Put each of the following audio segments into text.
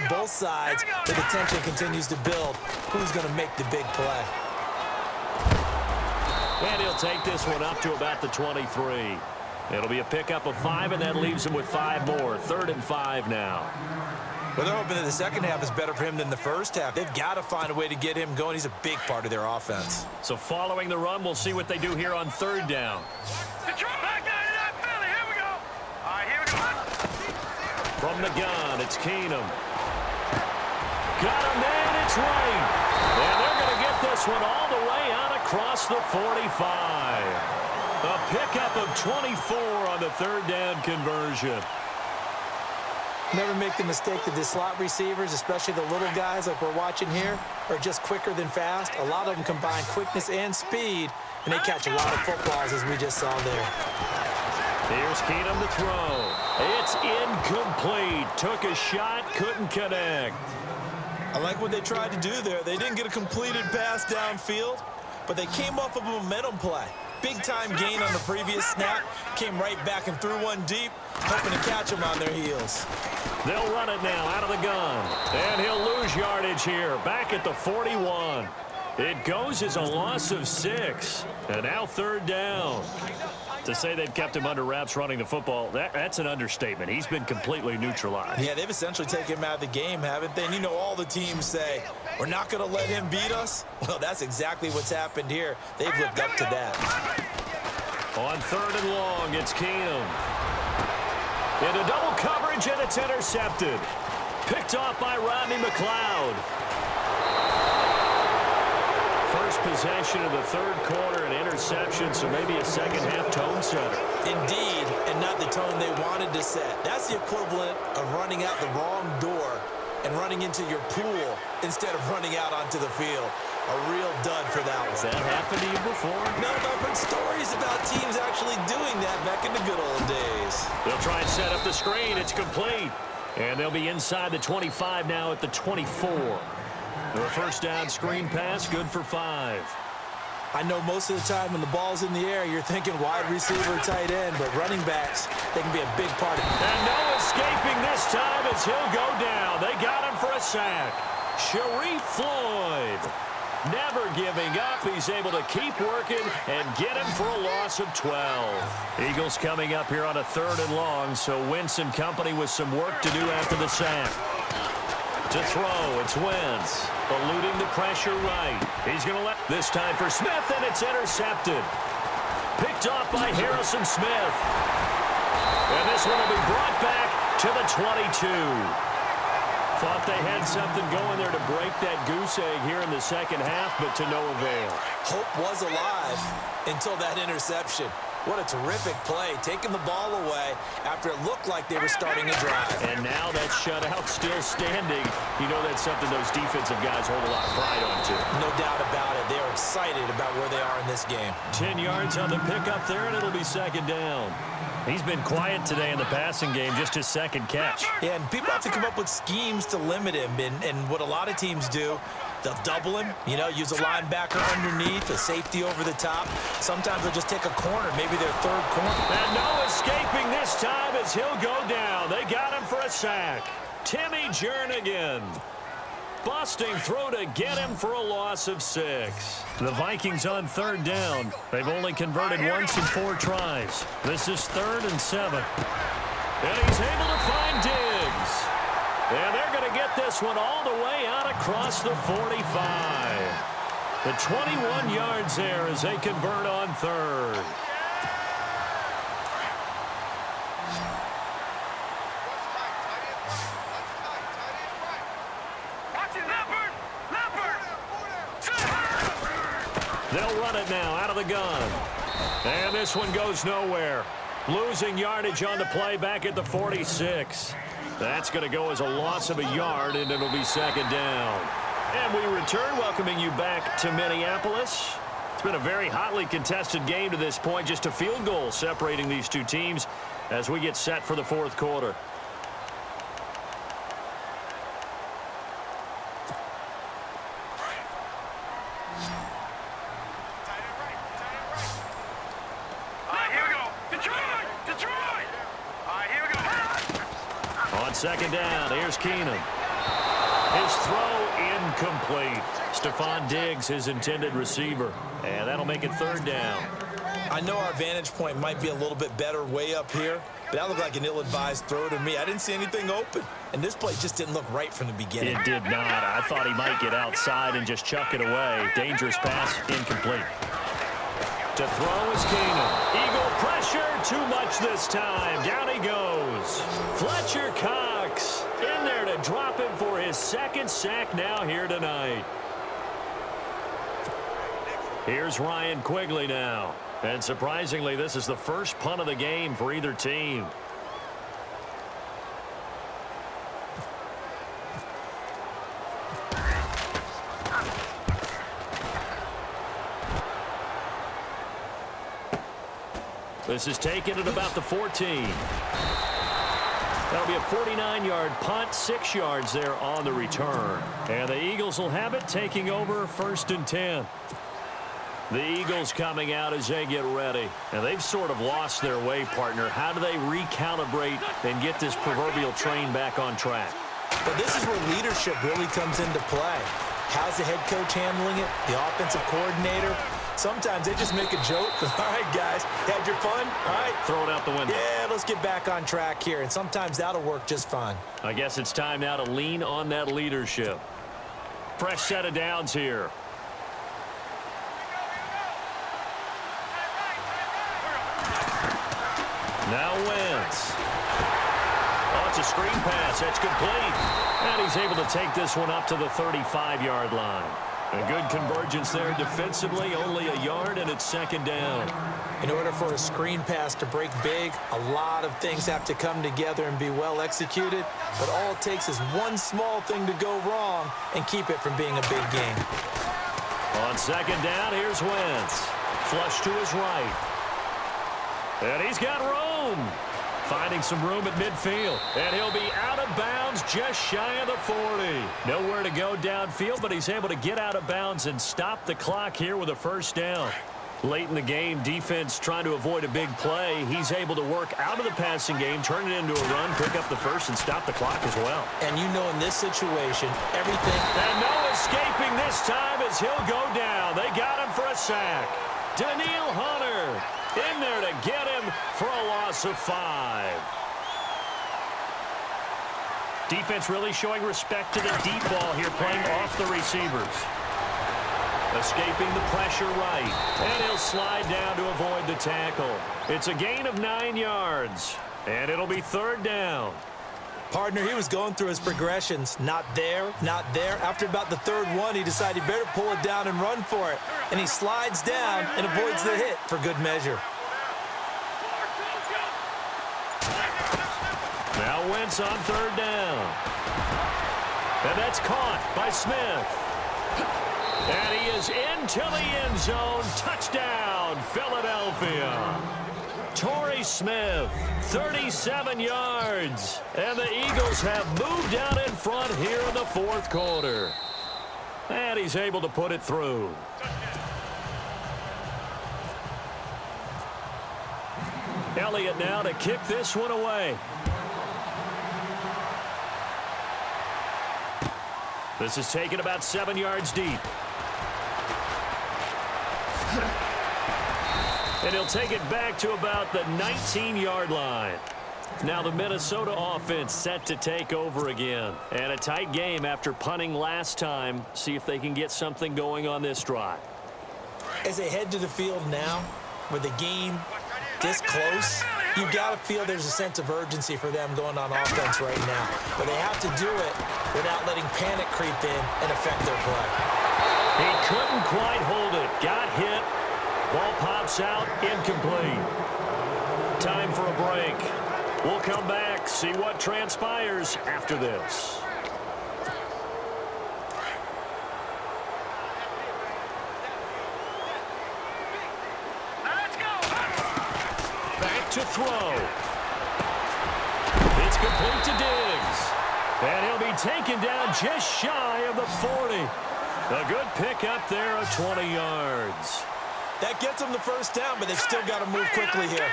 on both sides, but the tension continues to build. Who's going to make the big play? And he'll take this one up to about the 23. It'll be a pickup of 5, and that leaves him with 5 more. 3rd and 5 now. Well, they're hoping that the second half is better for him than the first half. They've got to find a way to get him going. He's a big part of their offense. So following the run, we'll see what they do here on 3rd down. From the gun, it's Keenum. Got him, and it's right. And they're going to get this one all the way out across the 45. A pickup of 24 on the 3rd down conversion. Never make the mistake that the slot receivers, especially the little guys like we're watching here, are just quicker than fast. A lot of them combine quickness and speed, and they catch a lot of footballs, as we just saw there. Here's Keenum to throw. It's incomplete. Took a shot, couldn't connect. I like what they tried to do there. They didn't get a completed pass downfield, but they came off of a momentum play. Big-time gain on the previous snap. Came right back and threw one deep, hoping to catch them on their heels. They'll run it now out of the gun. And he'll lose yardage here, back at the 41. It goes as a loss of 6. And now 3rd down. To say they've kept him under wraps running the football, that's an understatement. He's been completely neutralized. Yeah, they've essentially taken him out of the game, haven't they? And you know all the teams say, we're not going to let him beat us. Well, that's exactly what's happened here. They've lived up to that. On 3rd and long, it's Keenum. Into double coverage, and it's intercepted. Picked off by Rodney McLeod. First possession of the 3rd quarter, an interception, so maybe a second-half tone setter. Indeed, and not the tone they wanted to set. That's the equivalent of running out the wrong door and running into your pool instead of running out onto the field. A real dud for that one. Has that happened to you before? No, but I've heard stories about teams actually doing that back in the good old days. They'll try and set up the screen. It's complete. And they'll be inside the 25 now at the 24. The 1st down screen pass, good for 5. I know most of the time when the ball's in the air, you're thinking wide receiver, tight end, but running backs, they can be a big part of it. And no escaping this time as he'll go down. They got him for a sack. Sharif Floyd, never giving up. He's able to keep working and get him for a loss of 12. Eagles coming up here on a 3rd and long, so Wentz and company with some work to do after the sack. To throw, it's Wentz, eluding the pressure right. He's going to let this time for Smith, and it's intercepted. Picked off by Harrison Smith. And this one will be brought back to the 22. Thought they had something going there to break that goose egg here in the second half, but to no avail. Hope was alive until that interception. What a terrific play, taking the ball away after it looked like they were starting a drive. And now that shutout still standing. You know that's something those defensive guys hold a lot of pride on, too. No doubt about it. They're excited about where they are in this game. 10 yards on the pickup there, and it'll be 2nd down. He's been quiet today in the passing game, just his 2nd catch. Yeah, and people have to come up with schemes to limit him. And what a lot of teams do, they'll double him, use a linebacker underneath, a safety over the top. Sometimes they'll just take a corner, maybe their 3rd corner. And no escaping this time as he'll go down. They got him for a sack. Timmy Jernigan. Busting through to get him for a loss of 6. The Vikings on 3rd down. They've only converted once in 4 tries. This is 3rd and 7. And he's able to find Diggs. And they're going to get this one all the way out across the 45. The 21 yards there as they convert on 3rd. They'll run it now out of the gun. And this one goes nowhere. Losing yardage on the play back at the 46. That's going to go as a loss of a yard, and it'll be 2nd down. And we return, welcoming you back to Minneapolis. It's been a very hotly contested game to this point. Just a field goal separating these two teams as we get set for the 4th quarter. On 2nd down, here's Keenum. His throw incomplete. Stephon Diggs, his intended receiver. And that'll make it third down. I know our vantage point might be a little bit better way up here, but that looked like an ill-advised throw to me. I didn't see anything open, and this play just didn't look right from the beginning. It did not. I thought he might get outside and just chuck it away. Dangerous pass, incomplete. To throw is Keenum. Eagle pressure, too much this time. Down he goes. Fletcher Cox in there to drop him for his second sack now here tonight. Here's Ryan Quigley now. And surprisingly, this is the first punt of the game for either team. This is taken at about the 14. That'll be a 49-yard punt, 6 yards there on the return. And the Eagles will have it, taking over 1st and 10. The Eagles coming out as they get ready. And they've sort of lost their way, partner. How do they recalibrate and get this proverbial train back on track? But this is where leadership really comes into play. How's the head coach handling it? The offensive coordinator? Sometimes they just make a joke. All right, guys, had your fun? All right. Throw it out the window. Yeah, let's get back on track here. And sometimes that'll work just fine. I guess it's time now to lean on that leadership. Fresh set of downs here. Now Wentz. Oh, it's a screen pass. That's complete. And he's able to take this one up to the 35-yard line. A good convergence there defensively, only a yard, and it's second down. In order for a screen pass to break big, a lot of things have to come together and be well executed. But all it takes is one small thing to go wrong and keep it from being a big game. On second down, here's Wentz. Flush to his right. And he's got room. Finding some room at midfield. And he'll be out of bounds just shy of the 40. Nowhere to go downfield, but he's able to get out of bounds and stop the clock here with a first down. Late in the game, defense trying to avoid a big play. He's able to work out of the passing game, turn it into a run, pick up the first, and stop the clock as well. And you know in this situation, everything... And no escaping this time as he'll go down. They got him for a sack. Daniil Hunter in there to get him for a loss of 5. Defense really showing respect to the deep ball here, playing off the receivers. Escaping the pressure right. And he'll slide down to avoid the tackle. It's a gain of 9 yards. And it'll be third down. Partner, he was going through his progressions. Not there, not there. After about the third one, he decided he better pull it down and run for it. And he slides down and avoids the hit for good measure. Now Wentz on third down. And that's caught by Smith. And he is into the end zone. Touchdown, Philadelphia. Torrey Smith, 37 yards. And the Eagles have moved out in front here in the fourth quarter. And he's able to put it through. Elliott now to kick this one away. This is taken about 7 yards deep. And he'll take it back to about the 19-yard line. Now the Minnesota offense set to take over again. And a tight game after punting last time. See if they can get something going on this drive. As they head to the field now, with the game this close, you've got to feel there's a sense of urgency for them going on offense right now. But they have to do it without letting panic creep in and affect their play. He couldn't quite hold it. Got hit. Ball pops out, incomplete. Time for a break. We'll come back, see what transpires after this. Back to throw. It's complete to Diggs. And he'll be taken down just shy of the 40. A good pick up there of 20 yards. That gets them the first down, but they've still got to move quickly here.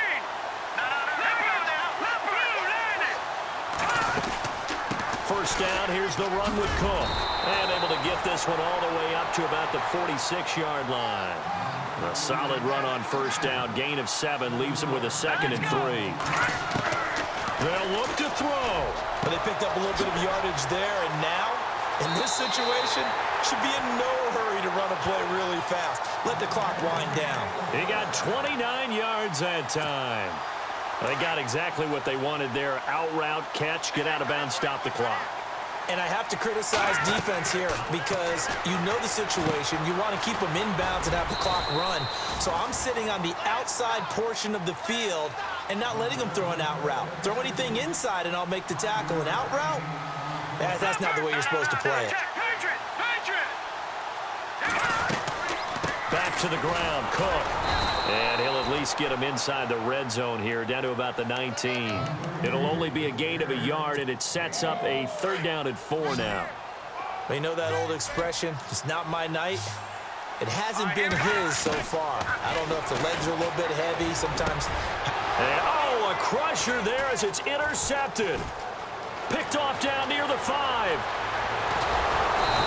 first down. Here's the run with Cook. And able to get this one all the way up to about the 46-yard line. A solid run on first down. Gain of 7 leaves him with a 2nd and 3. They'll look to throw. But they picked up a little bit of yardage there, and now, in this situation, should be in no hurry to run a play really fast. Let the clock wind down. He got 29 yards that time. They got exactly what they wanted there. Out route, catch, get out of bounds, stop the clock. And I have to criticize defense here because you know the situation. You want to keep them inbounds and have the clock run. So I'm sitting on the outside portion of the field and not letting them throw an out route. Throw anything inside and I'll make the tackle. An out route? That's not the way you're supposed to play it. Back to the ground, Cook. And he'll at least get him inside the red zone here, down to about the 19. It'll only be a gain of a yard, and it sets up a 3rd down and 4 now. You know that old expression, it's not my night? It hasn't been his so far. I don't know if the legs are a little bit heavy sometimes. And, oh, a crusher there as it's intercepted. Picked off down near the 5.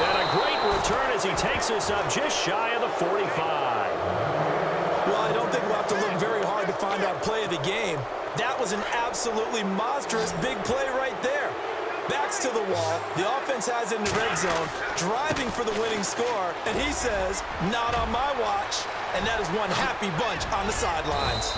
And a great return as he takes us up just shy of the 45. Well, I don't think we'll have to look very hard to find our play of the game. That was an absolutely monstrous big play right there. Backs to the wall. The offense has it in the red zone, driving for the winning score, and he says, not on my watch. And that is one happy bunch on the sidelines.